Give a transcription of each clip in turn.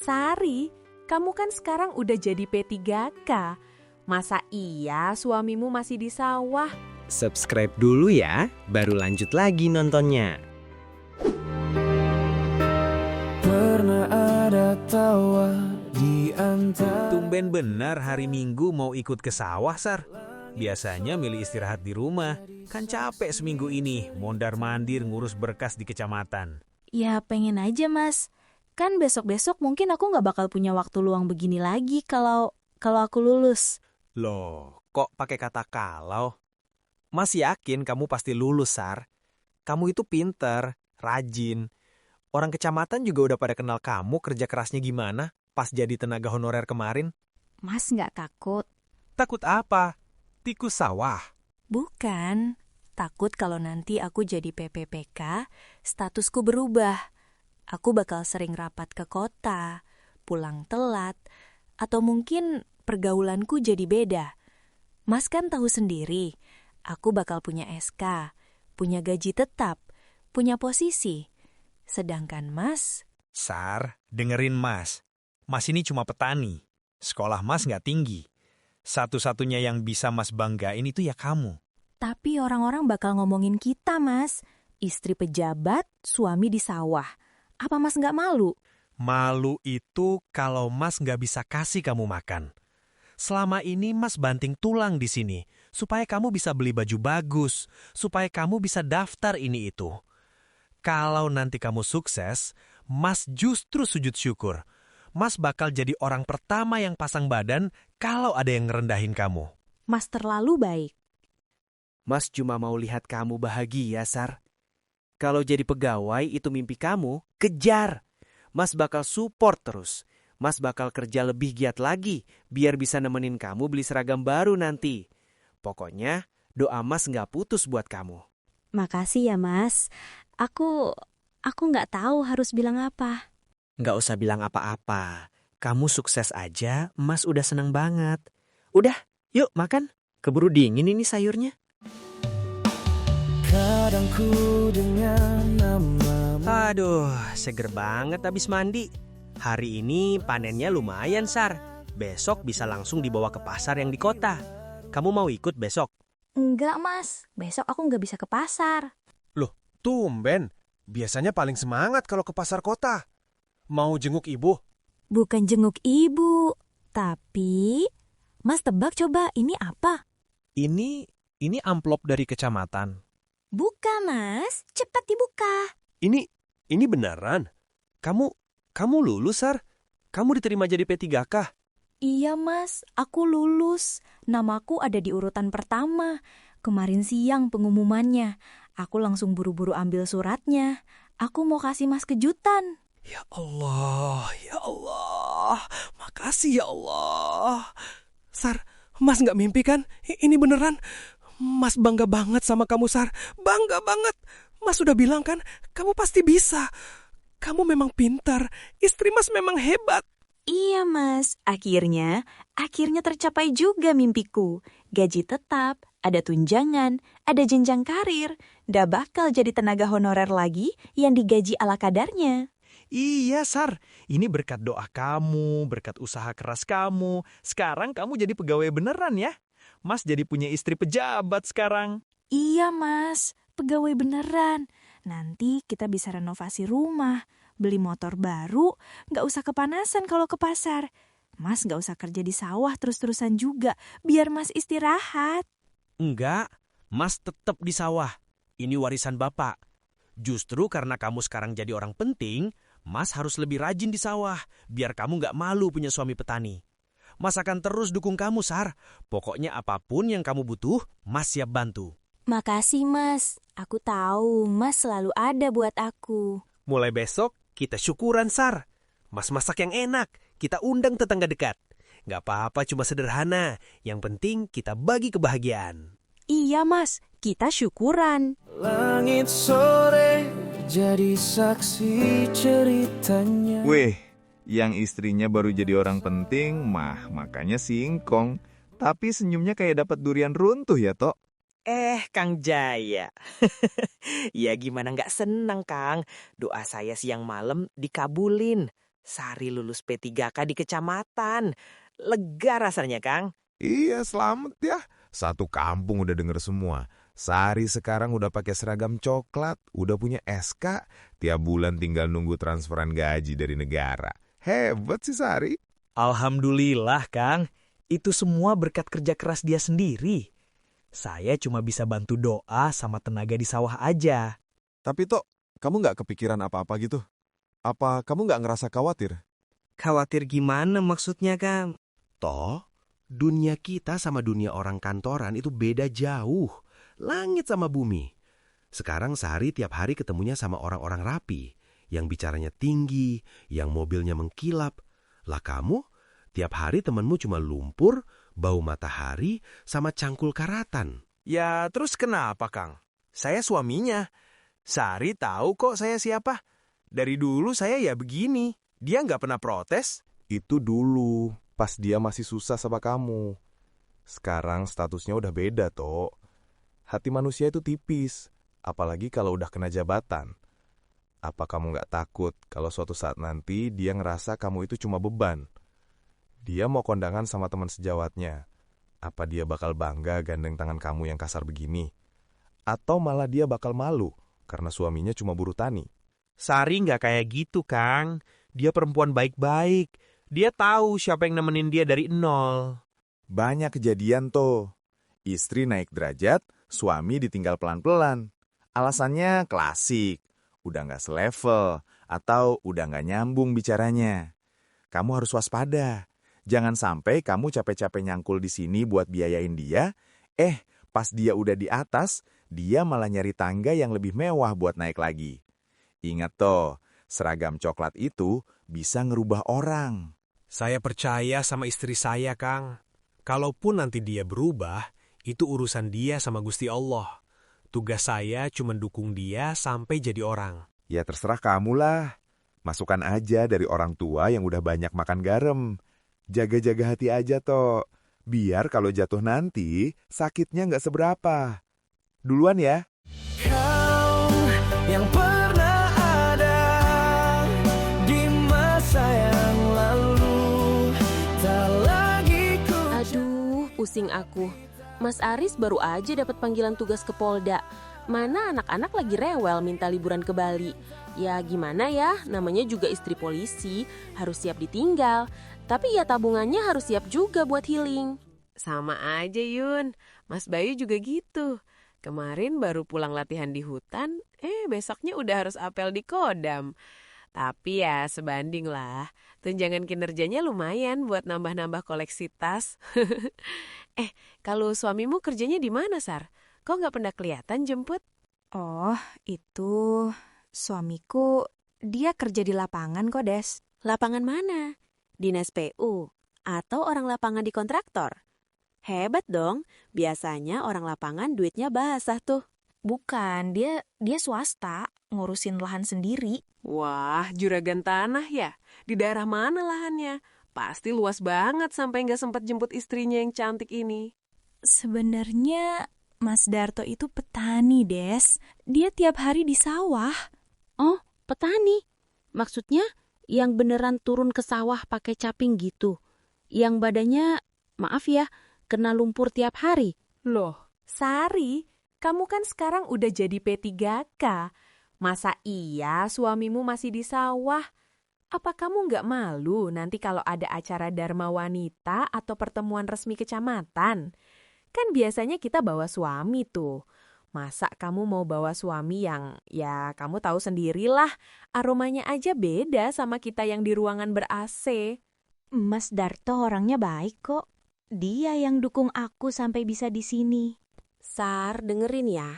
Sari, kamu kan sekarang udah jadi P3K. Masa iya suamimu masih di sawah? Subscribe dulu ya, baru lanjut lagi nontonnya. Pernah ada tawa di antara. Tumben benar hari Minggu mau ikut ke sawah, Sar. Biasanya milih istirahat di rumah. Kan capek seminggu ini, mondar-mandir ngurus berkas di kecamatan. Ya pengen aja mas. Kan besok-besok mungkin aku gak bakal punya waktu luang begini lagi kalau aku lulus. Loh, kok pakai kata kalau? Mas yakin kamu pasti lulus, Sar. Kamu itu pinter, rajin. Orang kecamatan juga udah pada kenal kamu kerja kerasnya gimana pas jadi tenaga honorer kemarin. Mas gak takut? Takut apa? Tikus sawah. Bukan. Takut kalau nanti aku jadi PPPK, statusku berubah. Aku bakal sering rapat ke kota, pulang telat, atau mungkin pergaulanku jadi beda. Mas kan tahu sendiri, aku bakal punya SK, punya gaji tetap, punya posisi. Sedangkan Mas... Sar, dengerin Mas. Mas ini cuma petani. Sekolah Mas nggak tinggi. Satu-satunya yang bisa Mas banggain itu ya kamu. Tapi orang-orang bakal ngomongin kita, Mas. Istri pejabat, suami di sawah. Apa Mas nggak malu? Malu itu kalau Mas nggak bisa kasih kamu makan. Selama ini Mas banting tulang di sini, supaya kamu bisa beli baju bagus, supaya kamu bisa daftar ini itu. Kalau nanti kamu sukses, Mas justru sujud syukur. Mas bakal jadi orang pertama yang pasang badan kalau ada yang ngerendahin kamu. Mas terlalu baik. Mas cuma mau lihat kamu bahagia, Sar. Kalau jadi pegawai itu mimpi kamu, kejar. Mas bakal support terus. Mas bakal kerja lebih giat lagi, biar bisa nemenin kamu beli seragam baru nanti. Pokoknya, doa Mas nggak putus buat kamu. Makasih ya, Mas. Aku nggak tahu harus bilang apa. Nggak usah bilang apa-apa. Kamu sukses aja, Mas udah seneng banget. Udah, yuk makan. Keburu dingin ini sayurnya. Kadang ku dengar namamu. Aduh, seger banget habis mandi. Hari ini panennya lumayan, Sar. Besok bisa langsung dibawa ke pasar yang di kota. Kamu mau ikut besok? Enggak, Mas. Besok aku nggak bisa ke pasar. Loh, tumben. Biasanya paling semangat kalau ke pasar kota. Mau jenguk ibu? Bukan jenguk ibu. Tapi, Mas tebak coba ini apa? Ini amplop dari kecamatan. Buka, Mas. Cepat dibuka. Ini beneran? Kamu lulus, Sar? Kamu diterima jadi P3K? Iya, Mas. Aku lulus. Namaku ada di urutan pertama. Kemarin siang pengumumannya. Aku langsung buru-buru ambil suratnya. Aku mau kasih Mas kejutan. Ya Allah, makasih ya Allah. Sar, Mas nggak mimpi kan? Ini beneran. Mas bangga banget sama kamu, Sar. Bangga banget. Mas udah bilang kan, kamu pasti bisa. Kamu memang pintar. Istri Mas memang hebat. Iya, Mas. Akhirnya tercapai juga mimpiku. Gaji tetap, ada tunjangan, ada jenjang karir. Nggak bakal jadi tenaga honorer lagi yang digaji ala kadarnya. Iya, Sar. Ini berkat doa kamu, berkat usaha keras kamu. Sekarang kamu jadi pegawai beneran ya. Mas jadi punya istri pejabat sekarang. Iya, Mas. Pegawai beneran. Nanti kita bisa renovasi rumah, beli motor baru, nggak usah kepanasan kalau ke pasar. Mas nggak usah kerja di sawah terus-terusan juga, biar Mas istirahat. Enggak, Mas tetap di sawah. Ini warisan Bapak. Justru karena kamu sekarang jadi orang penting, Mas harus lebih rajin di sawah, biar kamu nggak malu punya suami petani. Mas akan terus dukung kamu, Sar. Pokoknya apapun yang kamu butuh, Mas siap bantu. Makasih, Mas. Aku tahu Mas selalu ada buat aku. Mulai besok, kita syukuran, Sar. Mas masak yang enak, kita undang tetangga dekat. Nggak apa-apa, cuma sederhana. Yang penting kita bagi kebahagiaan. Iya, Mas. Kita syukuran. Langit sore jadi saksi ceritanya. Weh, yang istrinya baru jadi orang penting makanya singkong. Tapi senyumnya kayak dapat durian runtuh ya, Tok. Kang Jaya. Ya gimana nggak senang, Kang. Doa saya siang malam dikabulin. Sari lulus P3K di kecamatan. Lega rasanya, Kang. Iya, selamat ya. Satu kampung udah denger semua. Sari sekarang udah pakai seragam coklat, udah punya SK, tiap bulan tinggal nunggu transferan gaji dari negara. Hebat sih Sari. Alhamdulillah, Kang. Itu semua berkat kerja keras dia sendiri. Saya cuma bisa bantu doa sama tenaga di sawah aja. Tapi Tok, kamu nggak kepikiran apa-apa gitu? Apa kamu nggak ngerasa khawatir? Khawatir gimana maksudnya, Kang? Toh, dunia kita sama dunia orang kantoran itu beda jauh. Langit sama bumi. Sekarang Sari tiap hari ketemunya sama orang-orang rapi. Yang bicaranya tinggi, yang mobilnya mengkilap. Lah kamu, tiap hari temanmu cuma lumpur, bau matahari, sama cangkul karatan. Ya terus kenapa, Kang? Saya suaminya. Sari tahu kok saya siapa. Dari dulu saya ya begini. Dia nggak pernah protes. Itu dulu, pas dia masih susah sama kamu. Sekarang statusnya udah beda, Tok. Hati manusia itu tipis, apalagi kalau udah kena jabatan. Apa kamu nggak takut kalau suatu saat nanti dia ngerasa kamu itu cuma beban? Dia mau kondangan sama teman sejawatnya. Apa dia bakal bangga gandeng tangan kamu yang kasar begini? Atau malah dia bakal malu karena suaminya cuma buruh tani? Sari nggak kayak gitu, Kang. Dia perempuan baik-baik. Dia tahu siapa yang nemenin dia dari nol. Banyak kejadian tuh. Istri naik derajat, suami ditinggal pelan-pelan. Alasannya klasik, udah nggak selevel, atau udah nggak nyambung bicaranya. Kamu harus waspada. Jangan sampai kamu capek-capek nyangkul di sini buat biayain dia, pas dia udah di atas, dia malah nyari tangga yang lebih mewah buat naik lagi. Ingat toh, seragam coklat itu bisa ngerubah orang. Saya percaya sama istri saya, Kang. Kalaupun nanti dia berubah, itu urusan dia sama Gusti Allah. Tugas saya cuma dukung dia sampai jadi orang. Ya terserah kamulah. Masukan aja dari orang tua yang udah banyak makan garam. Jaga-jaga hati aja toh. Biar kalau jatuh nanti, sakitnya nggak seberapa. Duluan ya. Kau yang pernah ada di masa yang lalu, tak lagi ku. Aduh, pusing aku. Mas Aris baru aja dapat panggilan tugas ke Polda. Mana anak-anak lagi rewel minta liburan ke Bali. Ya gimana ya, namanya juga istri polisi, harus siap ditinggal. Tapi ya tabungannya harus siap juga buat healing. Sama aja Yun, Mas Bayu juga gitu. Kemarin baru pulang latihan di hutan, besoknya udah harus apel di Kodam. Tapi ya sebanding lah, tunjangan kinerjanya lumayan buat nambah-nambah koleksi tas. Kalau suamimu kerjanya di mana, Sar? Kok nggak pernah kelihatan jemput? Oh, itu suamiku, dia kerja di lapangan kok, Des. Lapangan mana? Dinas PU? Atau orang lapangan di kontraktor? Hebat dong, biasanya orang lapangan duitnya basah tuh. Bukan, dia swasta, ngurusin lahan sendiri. Wah, juragan tanah ya? Di daerah mana lahannya? Pasti luas banget sampai nggak sempat jemput istrinya yang cantik ini. Sebenarnya Mas Darto itu petani, Des. Dia tiap hari di sawah. Oh, petani? Maksudnya yang beneran turun ke sawah pakai caping gitu? Yang badannya, maaf ya, kena lumpur tiap hari? Loh, Sari, kamu kan sekarang udah jadi P3K. Masa iya suamimu masih di sawah? Apa kamu nggak malu nanti kalau ada acara Dharma Wanita atau pertemuan resmi kecamatan? Kan biasanya kita bawa suami tuh. Masa kamu mau bawa suami yang, ya kamu tahu sendirilah, aromanya aja beda sama kita yang di ruangan ber-AC. Mas Darto orangnya baik kok. Dia yang dukung aku sampai bisa di sini. Sar, dengerin ya.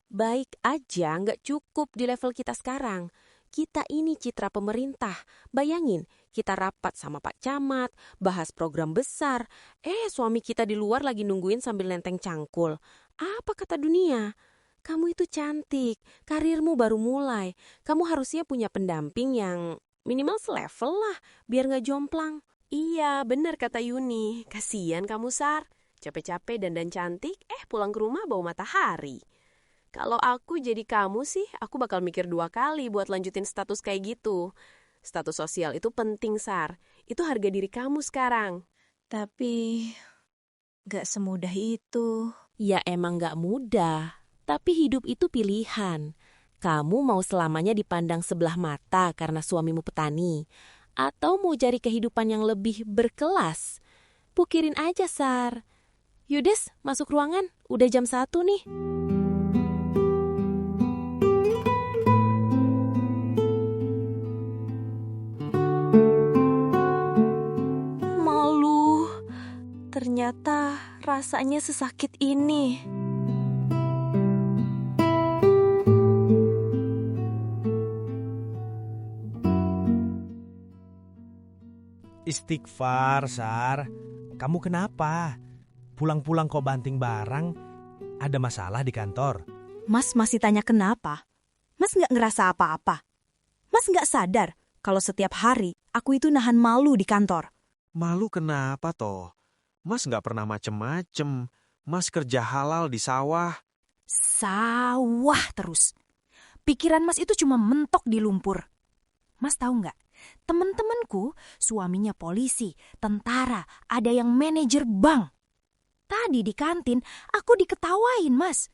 Baik aja nggak cukup di level kita sekarang. Kita ini citra pemerintah. Bayangin, kita rapat sama Pak Camat, bahas program besar. Suami kita di luar lagi nungguin sambil nenteng cangkul. Apa kata dunia? Kamu itu cantik, karirmu baru mulai. Kamu harusnya punya pendamping yang minimal selevel lah, biar nggak jomplang. Iya, benar kata Yuni. Kasian kamu, Sar. Capek-capek dandan cantik, pulang ke rumah bau matahari. Kalau aku jadi kamu sih, aku bakal mikir 2 kali buat lanjutin status kayak gitu. Status sosial itu penting, Sar. Itu harga diri kamu sekarang. Tapi gak semudah itu. Ya emang gak mudah, tapi hidup itu pilihan. Kamu mau selamanya dipandang sebelah mata karena suamimu petani, atau mau cari kehidupan yang lebih berkelas? Pikirin aja, Sar. Yudes, masuk ruangan. Udah jam 1 nih. Malu. Ternyata rasanya sesakit ini. Istighfar, Sar. Kamu kenapa? Pulang-pulang kok banting barang? Ada masalah di kantor? Mas masih tanya kenapa? Mas nggak ngerasa apa-apa? Mas nggak sadar kalau setiap hari aku itu nahan malu di kantor? Malu kenapa toh? Mas nggak pernah macem-macem. Mas kerja halal di sawah. Sawah terus. Pikiran Mas itu cuma mentok di lumpur. Mas tahu nggak? Temen-temenku suaminya polisi, tentara, ada yang manajer bank. Tadi di kantin aku diketawain, Mas.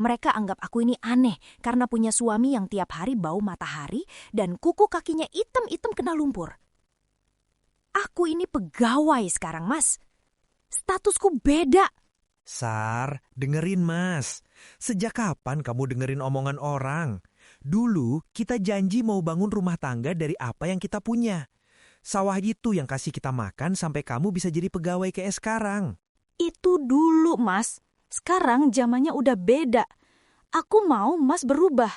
Mereka anggap aku ini aneh karena punya suami yang tiap hari bau matahari dan kuku kakinya item-item kena lumpur. Aku ini pegawai sekarang, Mas. Statusku beda. Sar, dengerin Mas. Sejak kapan kamu dengerin omongan orang? Dulu kita janji mau bangun rumah tangga dari apa yang kita punya. Sawah itu yang kasih kita makan sampai kamu bisa jadi pegawai kayak sekarang. Itu dulu, Mas. Sekarang zamannya udah beda. Aku mau Mas berubah.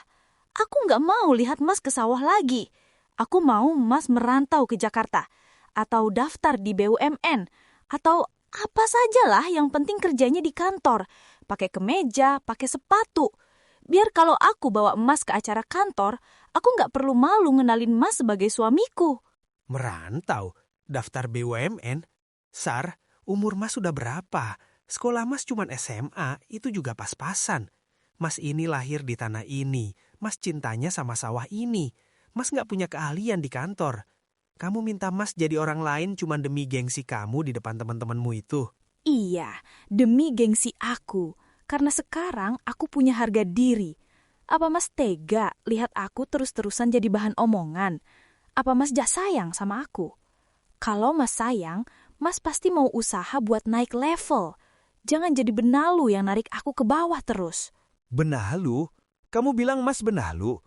Aku nggak mau lihat Mas ke sawah lagi. Aku mau Mas merantau ke Jakarta. Atau daftar di BUMN. Atau apa sajalah yang penting kerjanya di kantor. Pakai kemeja, pakai sepatu. Biar kalau aku bawa Mas ke acara kantor, aku nggak perlu malu ngenalin Mas sebagai suamiku. Merantau? Daftar BUMN? Sar, umur Mas sudah berapa? Sekolah Mas cuman SMA, itu juga pas-pasan. Mas ini lahir di tanah ini. Mas cintanya sama sawah ini. Mas nggak punya keahlian di kantor. Kamu minta Mas jadi orang lain cuman demi gengsi kamu di depan teman-temanmu itu? Iya, demi gengsi aku. Karena sekarang aku punya harga diri. Apa Mas tega lihat aku terus-terusan jadi bahan omongan? Apa Mas gak sayang sama aku? Kalau Mas sayang, Mas pasti mau usaha buat naik level. Jangan jadi benalu yang narik aku ke bawah terus. Benalu? Kamu bilang Mas benalu?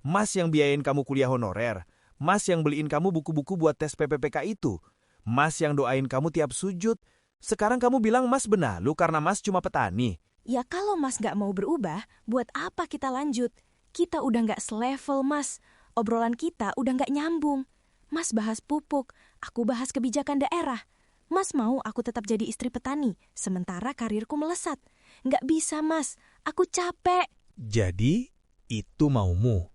Mas yang biayain kamu kuliah honorer. Mas yang beliin kamu buku-buku buat tes PPPK itu. Mas yang doain kamu tiap sujud. Sekarang kamu bilang Mas benalu karena Mas cuma petani. Ya kalau Mas gak mau berubah, buat apa kita lanjut? Kita udah gak selevel, Mas. Obrolan kita udah gak nyambung. Mas bahas pupuk, aku bahas kebijakan daerah. Mas mau aku tetap jadi istri petani, sementara karirku melesat. Gak bisa, Mas. Aku capek. Jadi, itu maumu.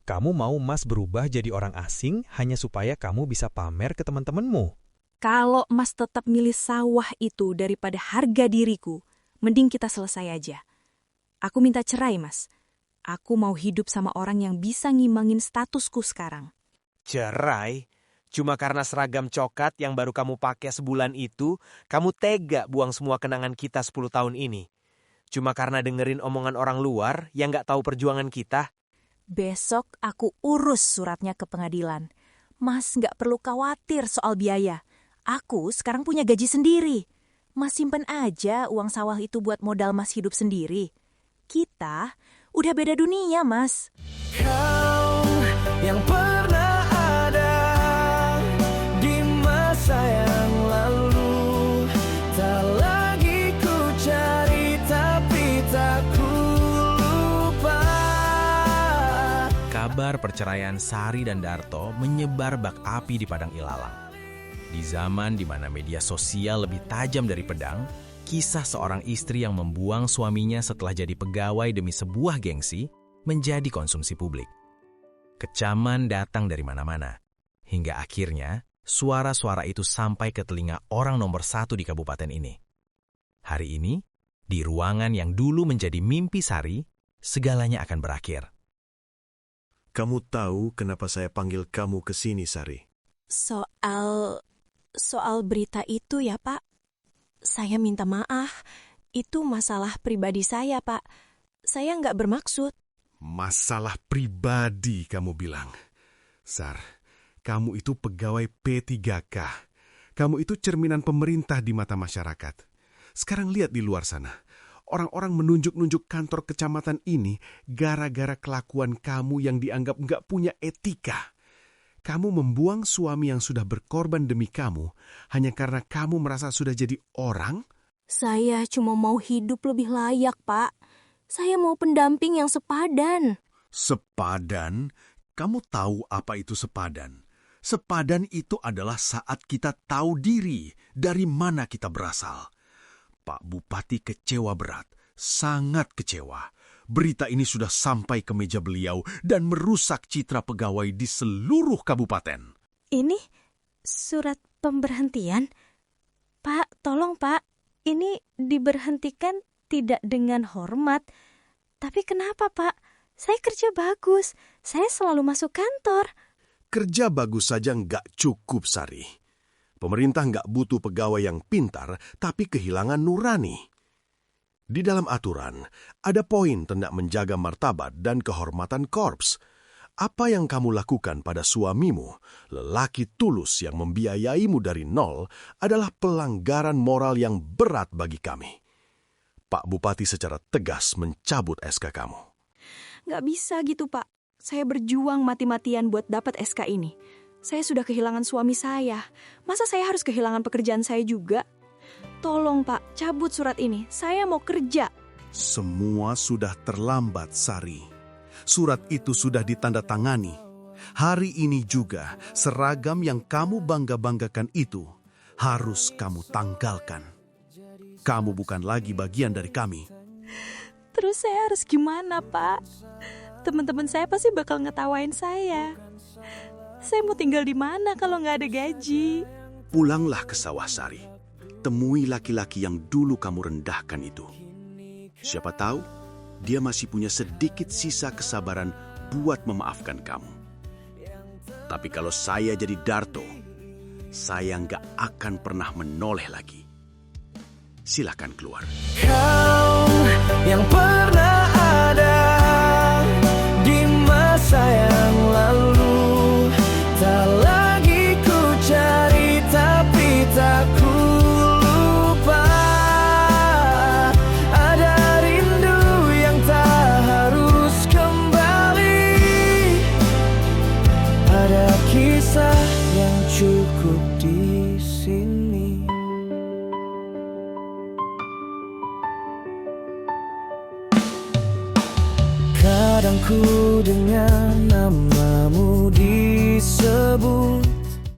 Kamu mau Mas berubah jadi orang asing hanya supaya kamu bisa pamer ke teman-temanmu. Kalau Mas tetap milih sawah itu daripada harga diriku, mending kita selesai aja. Aku minta cerai, Mas. Aku mau hidup sama orang yang bisa ngimbangin statusku sekarang. Cerai? Cuma karena seragam coklat yang baru kamu pakai sebulan itu, kamu tega buang semua kenangan kita 10 tahun ini. Cuma karena dengerin omongan orang luar yang gak tahu perjuangan kita. Besok aku urus suratnya ke pengadilan. Mas gak perlu khawatir soal biaya. Aku sekarang punya gaji sendiri. Mas simpen aja uang sawah itu buat modal Mas hidup sendiri. Kita udah beda dunia, Mas. Kau yang pernah ada di masa yang lalu, tak lagi ku cari tapi tak ku lupa. Kabar perceraian Sari dan Darto menyebar bak api di Padang Ilalang. Di zaman di mana media sosial lebih tajam dari pedang, kisah seorang istri yang membuang suaminya setelah jadi pegawai demi sebuah gengsi menjadi konsumsi publik. Kecaman datang dari mana-mana, hingga akhirnya suara-suara itu sampai ke telinga orang nomor 1 di kabupaten ini. Hari ini, di ruangan yang dulu menjadi mimpi Sari, segalanya akan berakhir. Kamu tahu kenapa saya panggil kamu ke sini, Sari? Soal berita itu ya, Pak. Saya minta maaf. Itu masalah pribadi saya, Pak. Saya nggak bermaksud. Masalah pribadi kamu bilang. Sar, kamu itu pegawai P3K. Kamu itu cerminan pemerintah di mata masyarakat. Sekarang lihat di luar sana. Orang-orang menunjuk-nunjuk kantor kecamatan ini gara-gara kelakuan kamu yang dianggap nggak punya etika. Kamu membuang suami yang sudah berkorban demi kamu hanya karena kamu merasa sudah jadi orang? Saya cuma mau hidup lebih layak, Pak. Saya mau pendamping yang sepadan. Sepadan? Kamu tahu apa itu sepadan? Sepadan itu adalah saat kita tahu diri dari mana kita berasal. Pak Bupati kecewa berat, sangat kecewa. Berita ini sudah sampai ke meja beliau dan merusak citra pegawai di seluruh kabupaten. Ini surat pemberhentian? Pak, tolong Pak. Ini diberhentikan tidak dengan hormat. Tapi kenapa Pak? Saya kerja bagus. Saya selalu masuk kantor. Kerja bagus saja nggak cukup, Sari. Pemerintah nggak butuh pegawai yang pintar, tapi kehilangan nurani. Di dalam aturan, ada poin tentang menjaga martabat dan kehormatan korps. Apa yang kamu lakukan pada suamimu, lelaki tulus yang membiayaimu dari nol, adalah pelanggaran moral yang berat bagi kami. Pak Bupati secara tegas mencabut SK kamu. Nggak bisa gitu, Pak. Saya berjuang mati-matian buat dapat SK ini. Saya sudah kehilangan suami saya. Masa saya harus kehilangan pekerjaan saya juga? Tolong Pak, cabut surat ini. Saya mau kerja. Semua sudah terlambat, Sari. Surat itu sudah ditandatangani. Hari ini juga, seragam yang kamu bangga-banggakan itu harus kamu tanggalkan. Kamu bukan lagi bagian dari kami. Terus saya harus gimana, Pak? Teman-teman saya pasti bakal ngetawain saya. Saya mau tinggal di mana kalau nggak ada gaji? Pulanglah ke sawah, Sari. Temui laki-laki yang dulu kamu rendahkan itu. Siapa tahu, dia masih punya sedikit sisa kesabaran buat memaafkan kamu. Tapi kalau saya jadi Darto, saya nggak akan pernah menoleh lagi. Silakan keluar. Kau yang pernah ada di masa yang lalu, tak lagi ku cari tapi tak ku lupa. Ada rindu yang tak harus kembali. Ada kisah yang cukup di sini. Kadang ku dengar namamu disebut,